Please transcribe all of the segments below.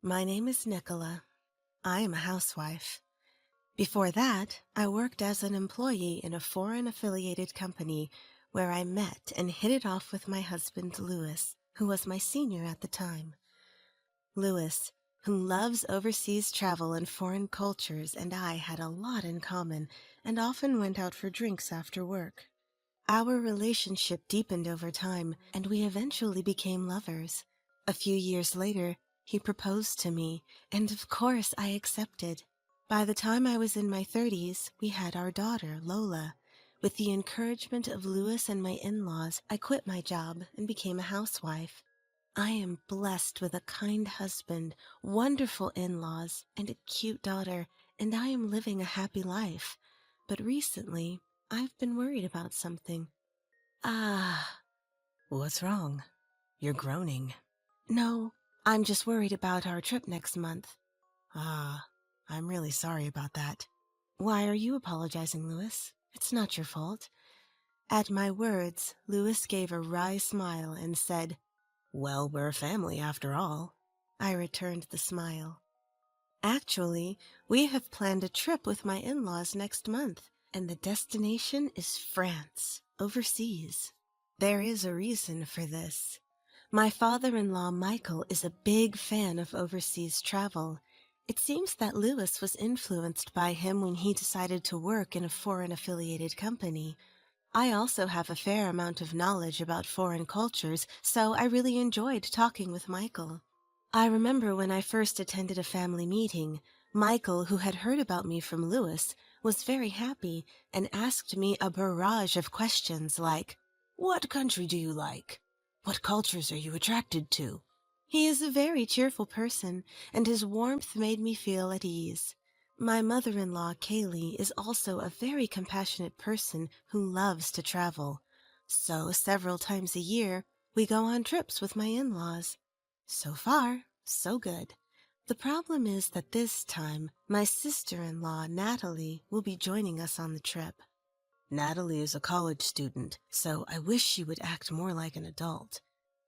My name is Nicola. I am a housewife. Before that, I worked as an employee in a foreign-affiliated company where I met and hit it off with my husband, Louis, who was my senior at the time. Louis, who loves overseas travel and foreign cultures, and I had a lot in common and often went out for drinks after work. Our relationship deepened over time, and we eventually became lovers. A few years later, he proposed to me, and of course I accepted. By the time I was in my 30s, we had our daughter, Lola. With the encouragement of Louis and my in-laws, I quit my job and became a housewife. I am blessed with a kind husband, wonderful in-laws, and a cute daughter, and I am living a happy life. But recently, I've been worried about something. What's wrong? You're groaning. No, I'm just worried about our trip next month. I'm really sorry about that. Why are you apologizing, Louis? It's not your fault. At my words, Louis gave a wry smile and said, "Well, we're family after all." I returned the smile. Actually, we have planned a trip with my in-laws next month, and the destination is France, overseas. There is a reason for this. My father-in-law, Michael, is a big fan of overseas travel. It seems that Louis was influenced by him when he decided to work in a foreign-affiliated company. I also have a fair amount of knowledge about foreign cultures, so I really enjoyed talking with Michael. I remember when I first attended a family meeting, Michael, who had heard about me from Louis, was very happy and asked me a barrage of questions like, "What country do you like? What cultures are you attracted to?" He is a very cheerful person, and his warmth made me feel at ease. My mother-in-law, Kaylee, is also a very compassionate person who loves to travel. So several times a year, we go on trips with my in-laws. So far, so good. The problem is that this time, my sister-in-law, Natalie, will be joining us on the trip. Natalie is a college student, so I wish she would act more like an adult.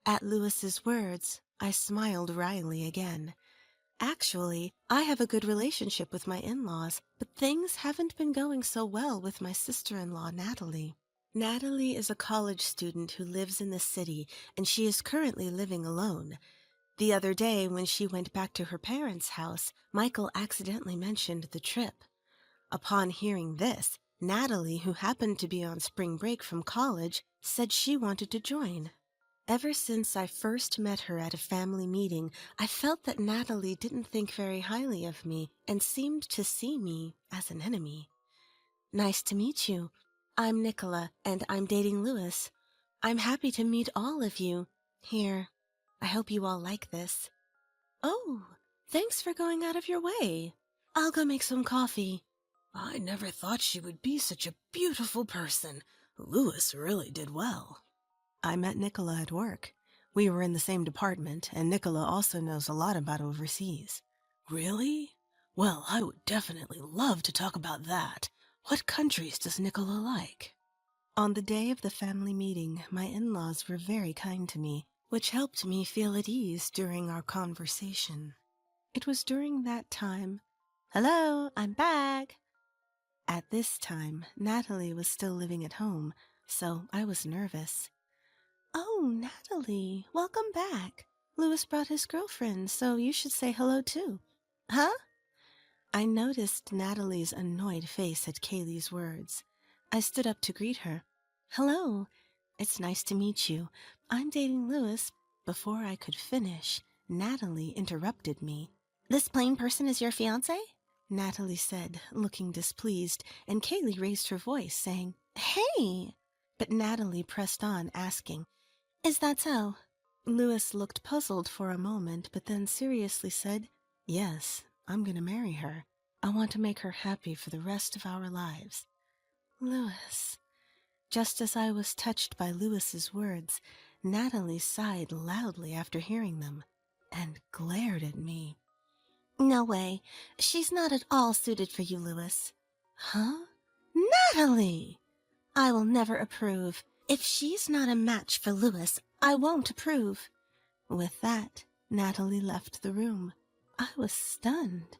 At Louis's words, I smiled wryly again. Actually, I have a good relationship with my in-laws, but things haven't been going so well with my sister-in-law, Natalie. Natalie is a college student who lives in the city, and she is currently living alone. The other day, when she went back to her parents' house, Michael accidentally mentioned the trip. Upon hearing this, Natalie, who happened to be on spring break from college, said she wanted to join. Ever since I first met her at a family meeting, I felt that Natalie didn't think very highly of me and seemed to see me as an enemy. Nice to meet you. I'm Nicola, and I'm dating Louis. I'm happy to meet all of you. Here, I hope you all like this. Oh, thanks for going out of your way. I'll go make some coffee. I never thought she would be such a beautiful person. Louis really did well. I met Nicola at work. We were in the same department, and Nicola also knows a lot about overseas. Really? Well, I would definitely love to talk about that. What countries does Nicola like? On the day of the family meeting, my in-laws were very kind to me, which helped me feel at ease during our conversation. It was during that time. Hello, I'm back. At this time, Natalie was still living at home, so I was nervous. Oh, Natalie, welcome back. Louis brought his girlfriend, so you should say hello too. Huh? I noticed Natalie's annoyed face at Kaylee's words. I stood up to greet her. Hello, it's nice to meet you. I'm dating Louis. Before I could finish, Natalie interrupted me. This plain person is your fiancé? Natalie said, looking displeased, and Kaylee raised her voice, saying, Hey! But Natalie pressed on, asking, Is that so? Louis looked puzzled for a moment, but then seriously said, Yes, I'm going to marry her. I want to make her happy for the rest of our lives. Louis. Just as I was touched by Louis's words, Natalie sighed loudly after hearing them and glared at me. No way. She's not at all suited for you, Louis. Huh? Natalie! I will never approve. If she's not a match for Louis, I won't approve. With that, Natalie left the room. I was stunned,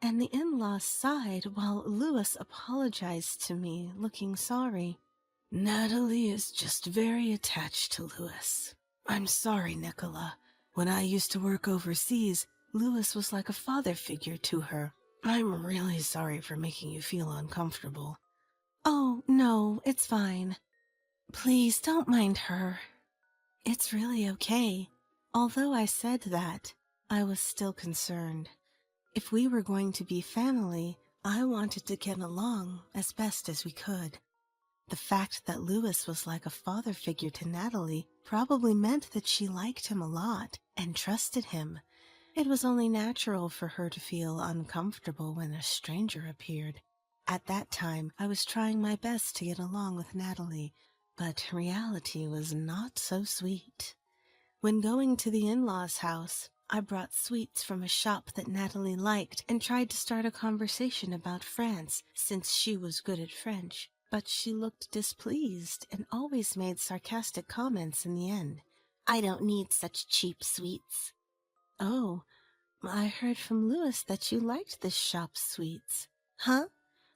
and the in-laws sighed while Louis apologized to me, looking sorry. Natalie is just very attached to Louis. I'm sorry, Nicola. When I used to work overseas, Louis was like a father figure to her. I'm really sorry for making you feel uncomfortable. Oh, no, it's fine. Please don't mind her. It's really okay. Although I said that, I was still concerned. If we were going to be family, I wanted to get along as best as we could. The fact that Louis was like a father figure to Natalie probably meant that she liked him a lot and trusted him. It was only natural for her to feel uncomfortable when a stranger appeared. At that time, I was trying my best to get along with Natalie, but reality was not so sweet. When going to the in-laws' house, I brought sweets from a shop that Natalie liked and tried to start a conversation about France since she was good at French. But she looked displeased and always made sarcastic comments in the end. I don't need such cheap sweets. Oh, I heard from Louis that you liked this shop's sweets. Huh?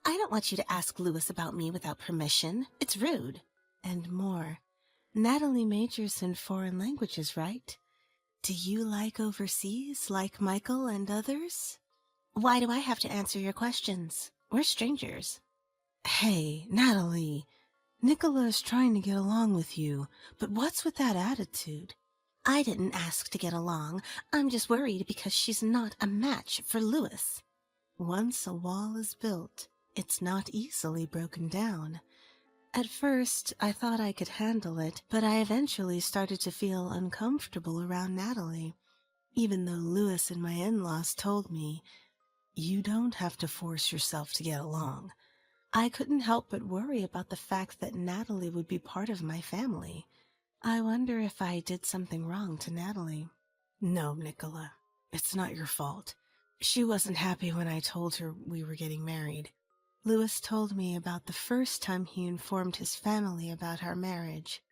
I don't want you to ask Louis about me without permission. It's rude. And more. Natalie majors in foreign languages, right? Do you like overseas, like Michael and others? Why do I have to answer your questions? We're strangers. Hey, Natalie, Nicola is trying to get along with you, but what's with that attitude? I didn't ask to get along. I'm just worried because she's not a match for Louis. Once a wall is built, it's not easily broken down. At first, I thought I could handle it, but I eventually started to feel uncomfortable around Natalie, even though Louis and my in-laws told me, you don't have to force yourself to get along. I couldn't help but worry about the fact that Natalie would be part of my family. I wonder if I did something wrong to Natalie. No, Nicola, it's not your fault. She wasn't happy when I told her we were getting married. Louis told me about the first time he informed his family about our marriage.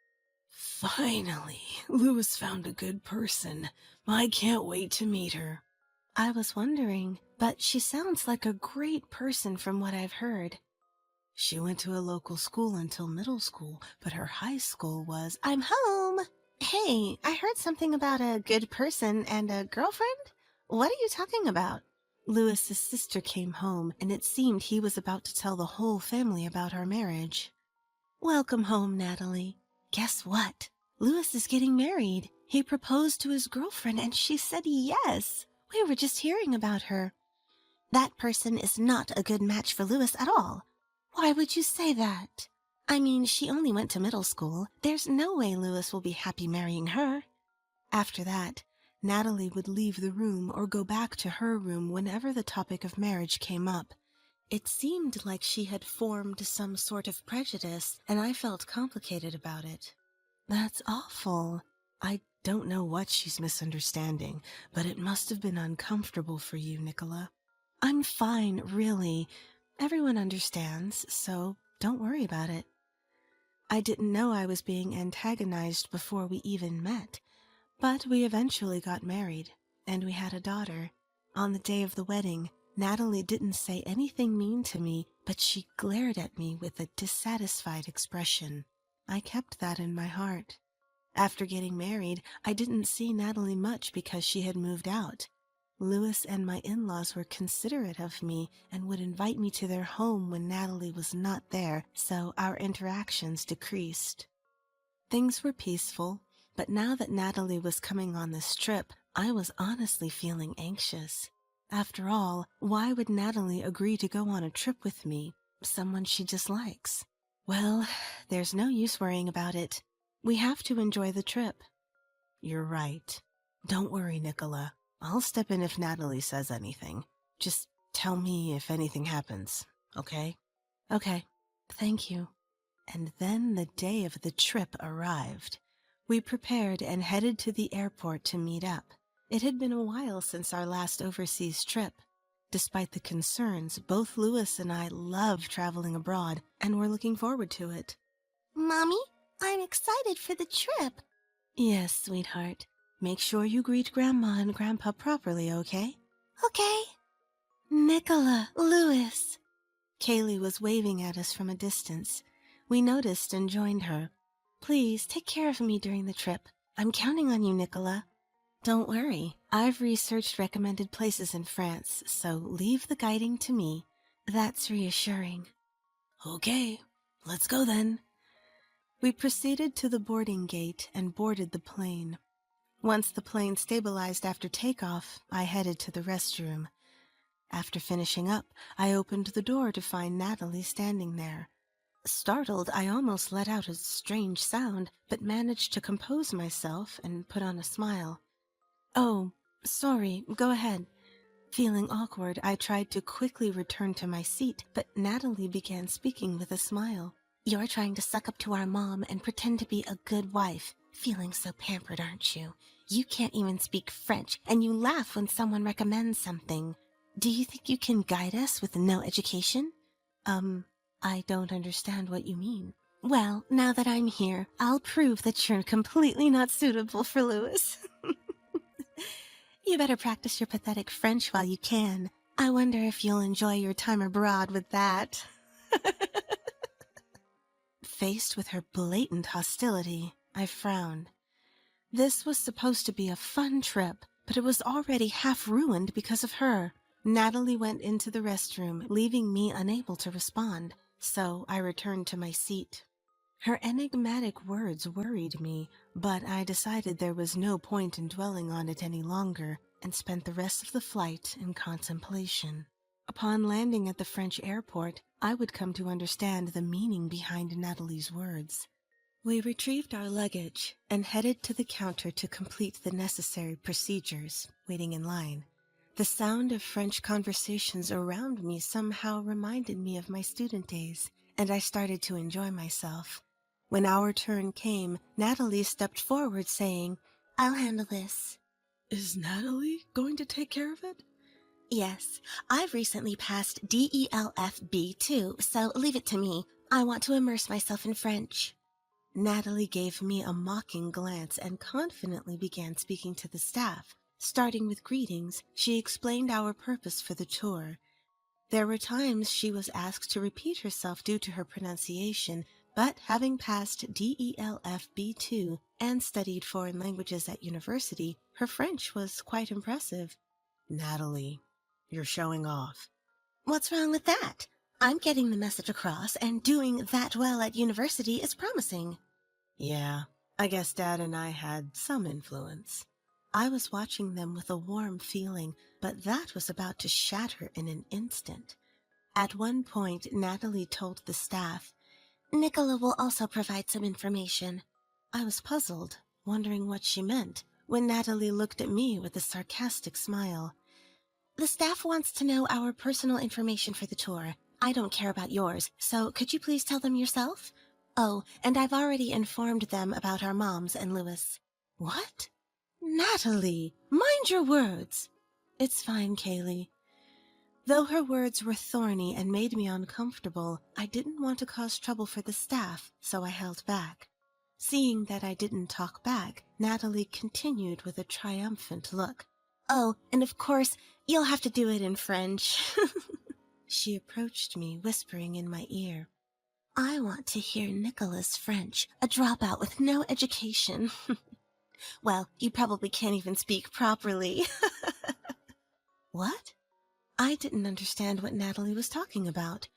Finally, Louis found a good person. I can't wait to meet her. I was wondering, but she sounds like a great person from what I've heard. She went to a local school until middle school, but her high school was, I'm home! Hey, I heard something about a good person and a girlfriend? What are you talking about? Louis's sister came home, and it seemed he was about to tell the whole family about our marriage. Welcome home, Natalie. Guess what? Louis is getting married. He proposed to his girlfriend, and she said yes. We were just hearing about her. That person is not a good match for Louis at all. Why would you say that? I mean, she only went to middle school. There's no way Louis will be happy marrying her. After that, Natalie would leave the room or go back to her room whenever the topic of marriage came up. It seemed like she had formed some sort of prejudice, and I felt complicated about it. That's awful. I don't know what she's misunderstanding, but it must have been uncomfortable for you, Nicola. I'm fine, really. Everyone understands, so don't worry about it. I didn't know I was being antagonized before we even met, but we eventually got married, and we had a daughter. On the day of the wedding, Natalie didn't say anything mean to me, but she glared at me with a dissatisfied expression. I kept that in my heart. After getting married, I didn't see Natalie much because she had moved out. Louis and my in-laws were considerate of me and would invite me to their home when Natalie was not there, so our interactions decreased. Things were peaceful, but now that Natalie was coming on this trip, I was honestly feeling anxious. After all, why would Natalie agree to go on a trip with me, someone she dislikes? Well, there's no use worrying about it. We have to enjoy the trip. You're right. Don't worry, Nicola. I'll step in if Natalie says anything. Just tell me if anything happens, okay? Okay, thank you. And then the day of the trip arrived. We prepared and headed to the airport to meet up. It had been a while since our last overseas trip. Despite the concerns, both Louis and I love traveling abroad and were looking forward to it. Mommy, I'm excited for the trip. Yes, sweetheart. Make sure you greet Grandma and Grandpa properly, okay? Okay. Nicola, Louis. Kaylee was waving at us from a distance. We noticed and joined her. Please take care of me during the trip. I'm counting on you, Nicola. Don't worry, I've researched recommended places in France, so leave the guiding to me. That's reassuring. Okay, let's go then. We proceeded to the boarding gate and boarded the plane. Once the plane stabilized after takeoff, I headed to the restroom. After finishing up, I opened the door to find Natalie standing there. Startled, I almost let out a strange sound, but managed to compose myself and put on a smile. Oh, sorry, go ahead. Feeling awkward, I tried to quickly return to my seat, but Natalie began speaking with a smile. You're trying to suck up to our mom and pretend to be a good wife. Feeling so pampered, aren't you? You can't even speak French, and you laugh when someone recommends something. Do you think you can guide us with no education? I don't understand what you mean. Well, now that I'm here, I'll prove that you're completely not suitable for Louis. You better practice your pathetic French while you can. I wonder if you'll enjoy your time abroad with that. Faced with her blatant hostility, I frowned. This was supposed to be a fun trip, but it was already half ruined because of her. Natalie went into the restroom, leaving me unable to respond, so I returned to my seat. Her enigmatic words worried me, but I decided there was no point in dwelling on it any longer and spent the rest of the flight in contemplation. Upon landing at the French airport, I would come to understand the meaning behind Natalie's words. We retrieved our luggage and headed to the counter to complete the necessary procedures, waiting in line. The sound of French conversations around me somehow reminded me of my student days, and I started to enjoy myself. When our turn came, Natalie stepped forward saying, I'll handle this. Is Natalie going to take care of it? Yes, I've recently passed DELFB too, so leave it to me. I want to immerse myself in French. Natalie gave me a mocking glance and confidently began speaking to the staff. Starting with greetings, she explained our purpose for the tour. There were times she was asked to repeat herself due to her pronunciation, but having passed DELFB2 and studied foreign languages at university, her French was quite impressive. Natalie, you're showing off. What's wrong with that? I'm getting the message across, and doing that well at university is promising. Yeah, I guess Dad and I had some influence. I was watching them with a warm feeling, but that was about to shatter in an instant. At one point, Natalie told the staff, Nicola will also provide some information. I was puzzled, wondering what she meant, when Natalie looked at me with a sarcastic smile. The staff wants to know our personal information for the tour. I don't care about yours, so could you please tell them yourself? Oh, and I've already informed them about our moms and Louis. What? Natalie, mind your words. It's fine, Kaylee. Though her words were thorny and made me uncomfortable, I didn't want to cause trouble for the staff, so I held back. Seeing that I didn't talk back, Natalie continued with a triumphant look. Oh, and of course, you'll have to do it in French. She approached me, whispering in my ear. I want to hear Nicola's French, a dropout with no education. Well, you probably can't even speak properly. What? I didn't understand what Natalie was talking about.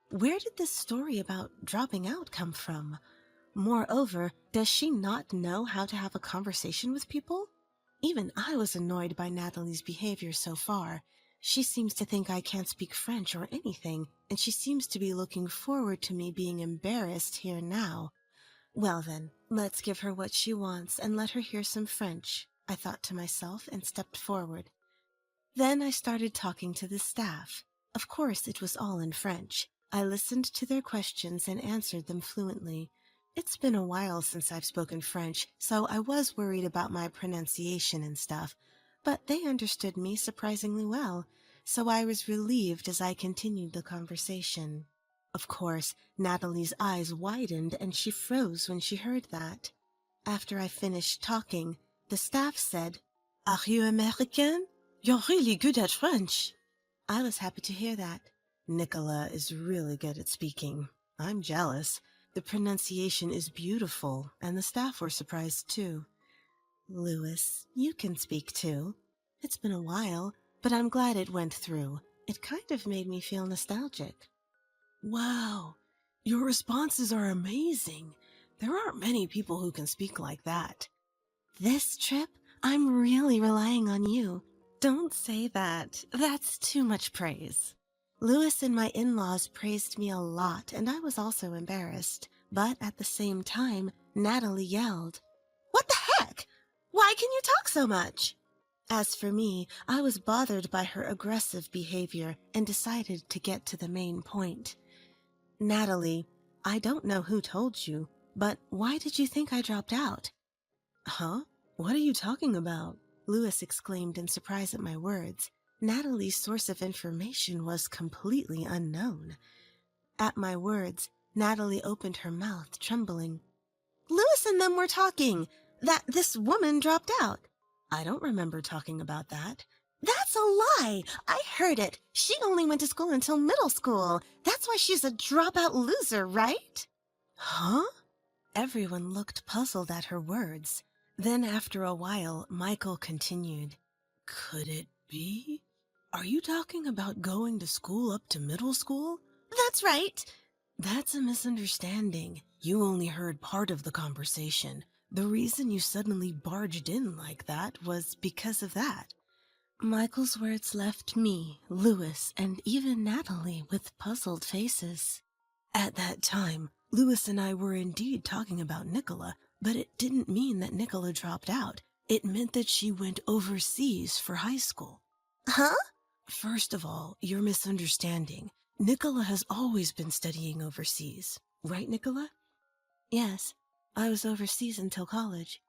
Where did this story about dropping out come from? Moreover, does she not know how to have a conversation with people? Even I was annoyed by Natalie's behavior so far. She seems to think I can't speak French or anything, and she seems to be looking forward to me being embarrassed here now. Well then, let's give her what she wants and let her hear some French, I thought to myself and stepped forward. Then I started talking to the staff. Of course, it was all in French. I listened to their questions and answered them fluently. It's been a while since I've spoken French, so I was worried about my pronunciation and stuff, but they understood me surprisingly well, so I was relieved as I continued the conversation. Of course, Natalie's eyes widened and she froze when she heard that. After I finished talking, the staff said, Are you American? You're really good at French. I was happy to hear that. Nicola is really good at speaking. I'm jealous. The pronunciation is beautiful, and the staff were surprised too. Louis, you can speak too. It's been a while, but I'm glad it went through. It kind of made me feel nostalgic. Wow, your responses are amazing. There aren't many people who can speak like that. This trip, I'm really relying on you. Don't say that. That's too much praise. Louis and my in-laws praised me a lot, and I was also embarrassed. But at the same time, Natalie yelled, "What the heck? Why can you talk so much?" As for me, I was bothered by her aggressive behavior and decided to get to the main point. Natalie, I don't know who told you, but why did you think I dropped out? Huh? What are you talking about? Louis exclaimed in surprise at my words. Natalie's source of information was completely unknown. At my words, Natalie opened her mouth, trembling. Louis and them were talking that this woman dropped out. I don't remember talking about that. That's a lie! I heard it. She only went to school until middle school. That's why she's a dropout loser, right? Huh? Everyone looked puzzled at her words. Then after a while, Michael continued. Could it be? Are you talking about going to school up to middle school? That's right. That's a misunderstanding. You only heard part of the conversation. The reason you suddenly barged in like that was because of that. Michael's words left me, Louis, and even Natalie with puzzled faces. At that time, Louis and I were indeed talking about Nicola, but it didn't mean that Nicola dropped out. It meant that she went overseas for high school. Huh? First of all, you're misunderstanding. Nicola has always been studying overseas. Right, Nicola? Yes, I was overseas until college.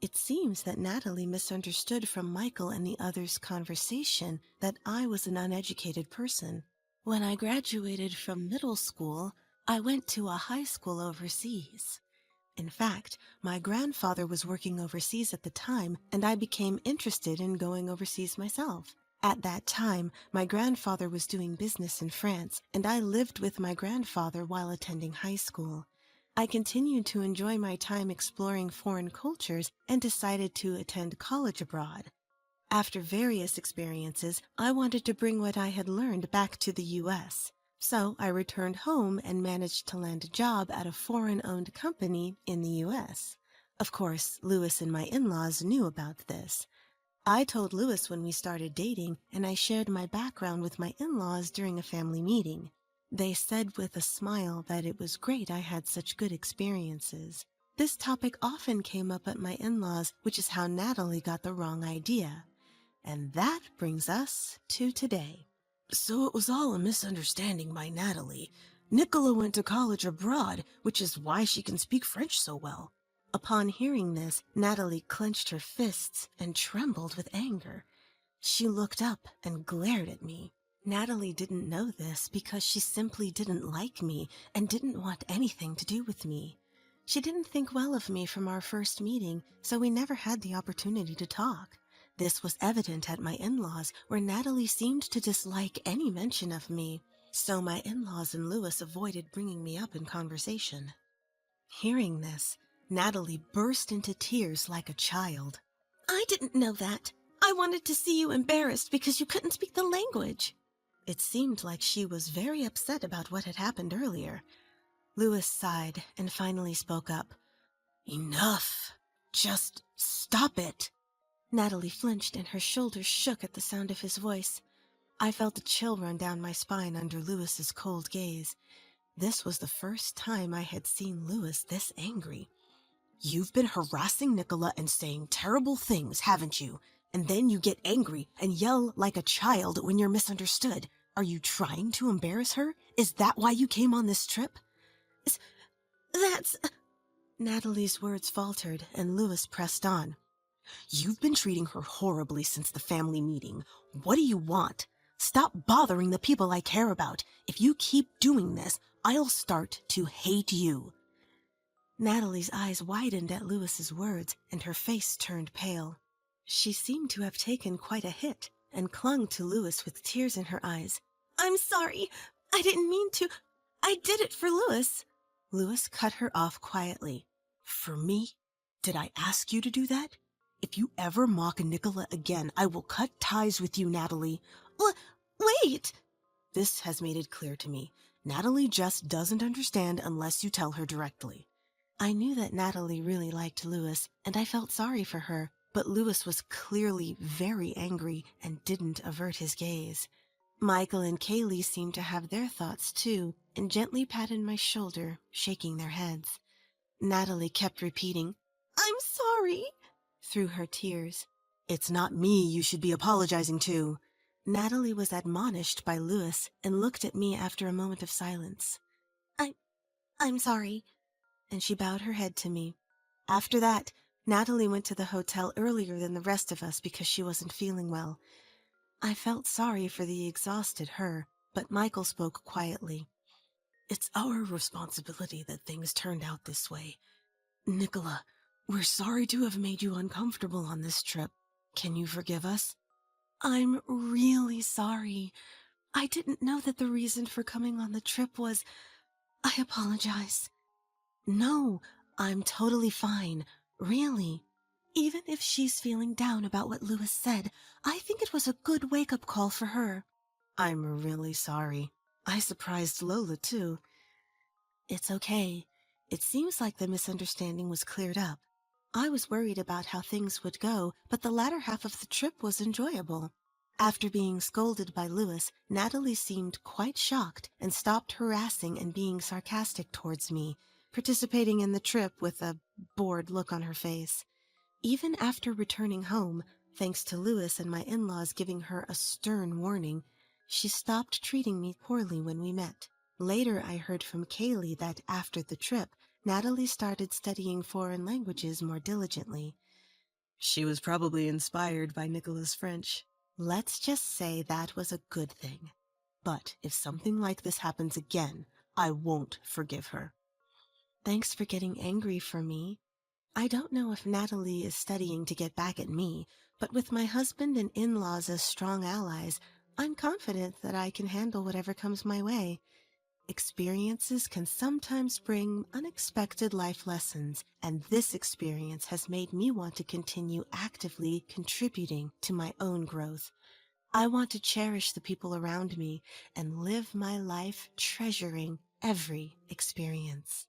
It seems that Natalie misunderstood from Michael and the others' conversation that I was an uneducated person. When I graduated from middle school, I went to a high school overseas. In fact, my grandfather was working overseas at the time, and I became interested in going overseas myself. At that time, my grandfather was doing business in France, and I lived with my grandfather while attending high school. I continued to enjoy my time exploring foreign cultures and decided to attend college abroad. After various experiences, I wanted to bring what I had learned back to the U.S., so I returned home and managed to land a job at a foreign-owned company in the U.S. Of course, Louis and my in-laws knew about this. I told Louis when we started dating, and I shared my background with my in-laws during a family meeting. They said with a smile that it was great I had such good experiences. This topic often came up at my in-laws, which is how Natalie got the wrong idea. And that brings us to today. So it was all a misunderstanding by Natalie. Nicola went to college abroad, which is why she can speak French so well. Upon hearing this, Natalie clenched her fists and trembled with anger. She looked up and glared at me. Natalie didn't know this because she simply didn't like me and didn't want anything to do with me. She didn't think well of me from our first meeting, so we never had the opportunity to talk. This was evident at my in-laws, where Natalie seemed to dislike any mention of me, so my in-laws and Louis avoided bringing me up in conversation. Hearing this, Natalie burst into tears like a child. I didn't know that. I wanted to see you embarrassed because you couldn't speak the language. It seemed like she was very upset about what had happened earlier. Louis sighed and finally spoke up. Enough! Just stop it! Natalie flinched and her shoulders shook at the sound of his voice. I felt a chill run down my spine under Louis's cold gaze. This was the first time I had seen Louis this angry. You've been harassing Nicola and saying terrible things, haven't you? And then you get angry and yell like a child when you're misunderstood. Are you trying to embarrass her? Is that why you came on this trip? That's... Natalie's words faltered and Louis pressed on. You've been treating her horribly since the family meeting. What do you want? Stop bothering the people I care about. If you keep doing this, I'll start to hate you. Natalie's eyes widened at Louis's words, and her face turned pale. She seemed to have taken quite a hit. and clung to Louis with tears in her eyes. "I'm sorry. I didn't mean to. I did it for Louis." Louis cut her off quietly. "For me? Did I ask you to do that? If you ever mock Nicola again, I will cut ties with you, Natalie." Wait! This has made it clear to me. Natalie just doesn't understand unless you tell her directly. I knew that Natalie really liked Louis, and I felt sorry for her, but Louis was clearly very angry and didn't avert his gaze. Michael and Kaylee seemed to have their thoughts too, and gently patted my shoulder, shaking their heads. Natalie kept repeating, "I'm sorry," through her tears. "It's not me you should be apologizing to." Natalie was admonished by Louis and looked at me after a moment of silence. I'm sorry," and she bowed her head to me. After that, Natalie went to the hotel earlier than the rest of us because she wasn't feeling well. I felt sorry for the exhausted her, but Michael spoke quietly. "It's our responsibility that things turned out this way. Nicola, we're sorry to have made you uncomfortable on this trip. Can you forgive us?" "I'm really sorry. I didn't know that the reason for coming on the trip was... I apologize." "No, I'm totally fine. Really. Even if she's feeling down about what Louis said, I think it was a good wake-up call for her." "I'm really sorry. I surprised Lola, too." "It's okay. It seems like the misunderstanding was cleared up. I was worried about how things would go, but the latter half of the trip was enjoyable." After being scolded by Louis, Natalie seemed quite shocked and stopped harassing and being sarcastic towards me, participating in the trip with a bored look on her face. Even after returning home, thanks to Louis and my in-laws giving her a stern warning, she stopped treating me poorly when we met. Later, I heard from Kaylee that after the trip, Natalie started studying foreign languages more diligently. She was probably inspired by Nicola's French. Let's just say that was a good thing. But if something like this happens again, I won't forgive her. Thanks for getting angry for me. I don't know if Natalie is studying to get back at me, but with my husband and in-laws as strong allies, I'm confident that I can handle whatever comes my way. Experiences can sometimes bring unexpected life lessons, and this experience has made me want to continue actively contributing to my own growth. I want to cherish the people around me and live my life treasuring every experience.